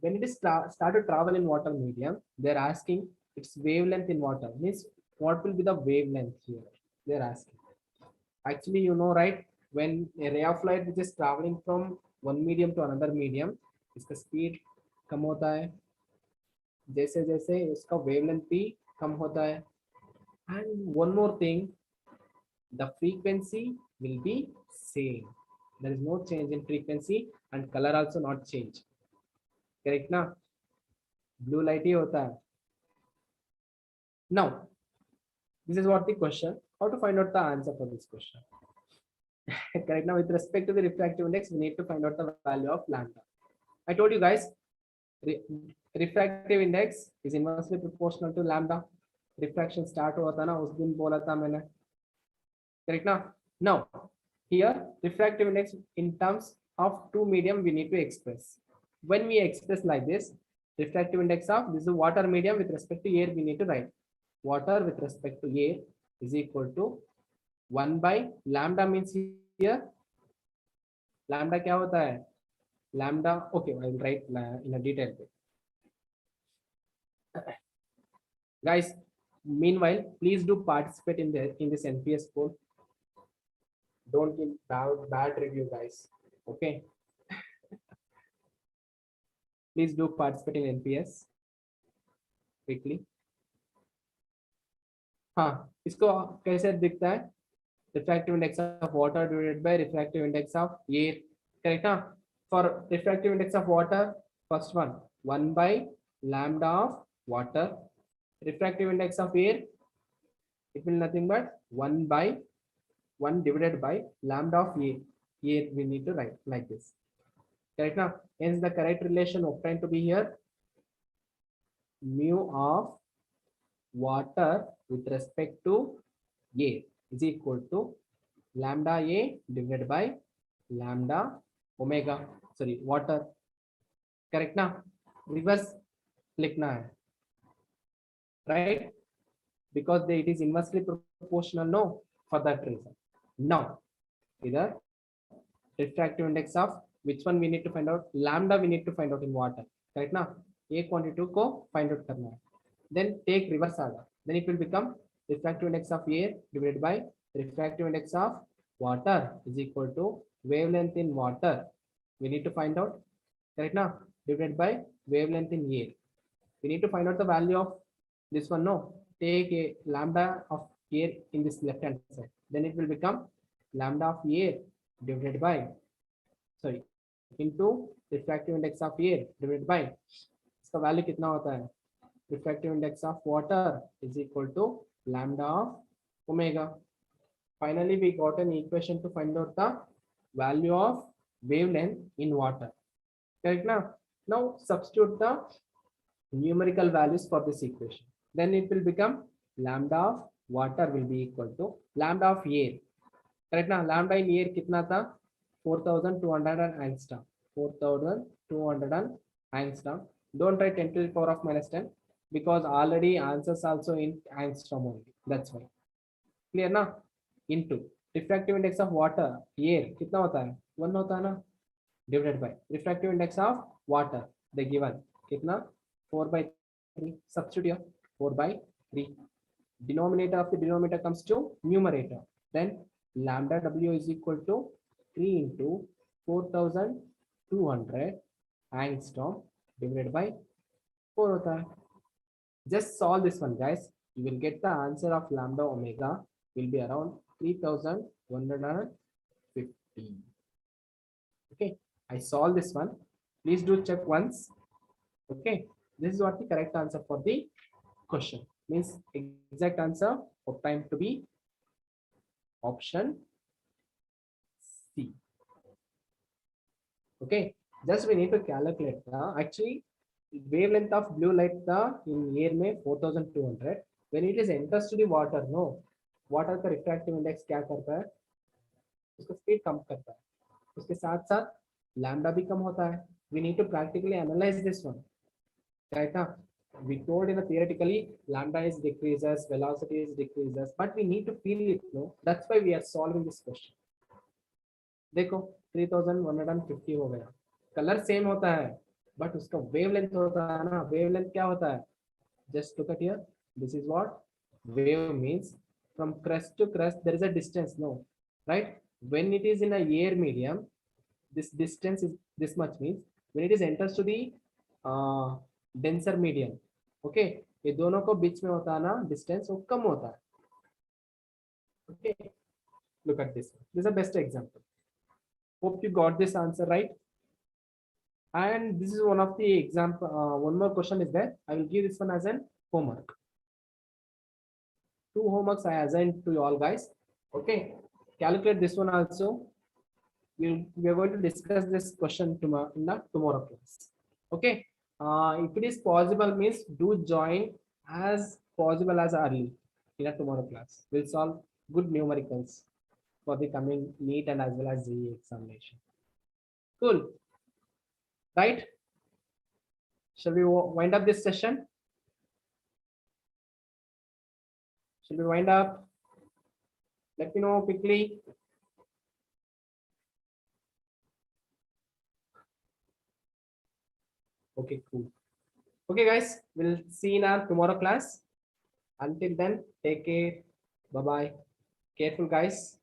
When it is start to travel in water medium, they are asking its wavelength in water, means what will be the wavelength here? They are asking. Actually, you know, right? When a ray of light which is traveling from one medium to another medium, इसका speed कम होता है, जैसे जैसे इसका wavelength भी कम होता है. And one more thing, the frequency will be same. There is no change in frequency and color also not change. Correct ना? Blue light ही होता है. Now, this is what the question. How to find out the answer for this question? Correct. Now, with respect to the refractive index, we need to find out the value of lambda. I told you guys, refractive index is inversely proportional to lambda. Refraction start हुआ था ना, उस दिन बोला था मैंने. Correct ना? Now, here refractive index in terms of two medium we need to express. When we express like this, refractive index of this is water medium with respect to air, we need to write water with respect to air is equal to 1 by lambda, means here lambda क्या होता है? Lambda, okay, I will write in a detailed way. Guys, meanwhile, please do participate in this NPS poll. Don't give bad review, guys. Okay. Please do participate in NPS quickly. हाँ, इसको कैसे दिखता है? Refractive index of water divided by refractive index of air. Correct ना? For refractive index of water, first one 1 by lambda of water. Refractive index of air, it will nothing but 1 by 1 divided by lambda of air. Air we need to write like this. Correct now? Hence the correct relation obtained to be here, mu of water with respect to air is equal to lambda A divided by lambda omega, sorry, water. Correct now? Reverse लिखना है, right? Because it is inversely proportional, no, for that reason. Now, either refractive index of which one we need to find out? Lambda we need to find out in water, right now? A quantity को find out करना है. Then take reverse order. Then it will become refractive index of air divided by refractive index of water is equal to wavelength in water. We need to find out, right now, divided by wavelength in air. We need to find out the value of this one. No, take a lambda of air in this left hand side. Then it will become lambda of air divided by, sorry, into refractive index of air divided by, इसका value कितना होता है? Refractive index of water is equal to lambda of omega. Finally, we got an equation to find out the value of wavelength in water. Correct now? Now substitute the numerical values for this equation. Then it will become lambda of water will be equal to lambda of air. Correct now? Lambda in air कितना था? 4200 angstrom. 4200 angstrom. Don't write 10 to the power of minus 10 because already answers also in angstrom only. That's why. Clear ना? Into refractive index of water air कितना होता है? 1 होता है ना? Divided by refractive index of water the given कितना? 4/3. Substitute here 4/3. Denominator of the denominator comes to numerator. Then lambda w is equal to 3 into 4200 angstrom divided by 4 होता है. Just solve this one, guys. You will get the answer of lambda omega will be around 3150. Okay, I solved this one. Please do check once. Okay, this is what the correct answer for the question. Means exact answer obtained to be option C. Okay, just we need to calculate the actually wavelength of blue light the in air में 4200. When it is enters to the water, no, water का refractive index क्या करता है, उसका speed कम करता है, उसके साथ साथ lambda भी कम होता है. We need to practically analyze this one, right? Now we told in a theoretically lambda is decreases, velocity is decreases, but we need to feel it, no. That's why we are solving this question. देखो 3150 हो गया. Colour same होता है but उसका wavelength होता है ना. Wavelength क्या होता है? Just look at here. This is what wave means. From crest to crest there is a distance, no, right? When it is in a air medium, this distance is this much. Means when it is enters to the denser medium, okay, ये दोनों को बीच में होता है ना distance, वो कम होता है. Okay, look at this one. This is the best example. Hope you got this answer right. And this is one of the example. One more question is there. I will give this one as an homework. 2 homeworks I assigned to you all, guys. Okay, calculate this one also. We are going to discuss this question tomorrow in the tomorrow class. Okay, if it is possible, means do join as possible as early in a tomorrow class. We'll solve good numericals for the coming NEET and as well as JEE examination. Cool, right? Shall we wind up this session? Shall we wind up? Let me know quickly. Okay, cool. Okay, guys, we'll see in our tomorrow class. Until then, take care. Bye bye. Careful, guys.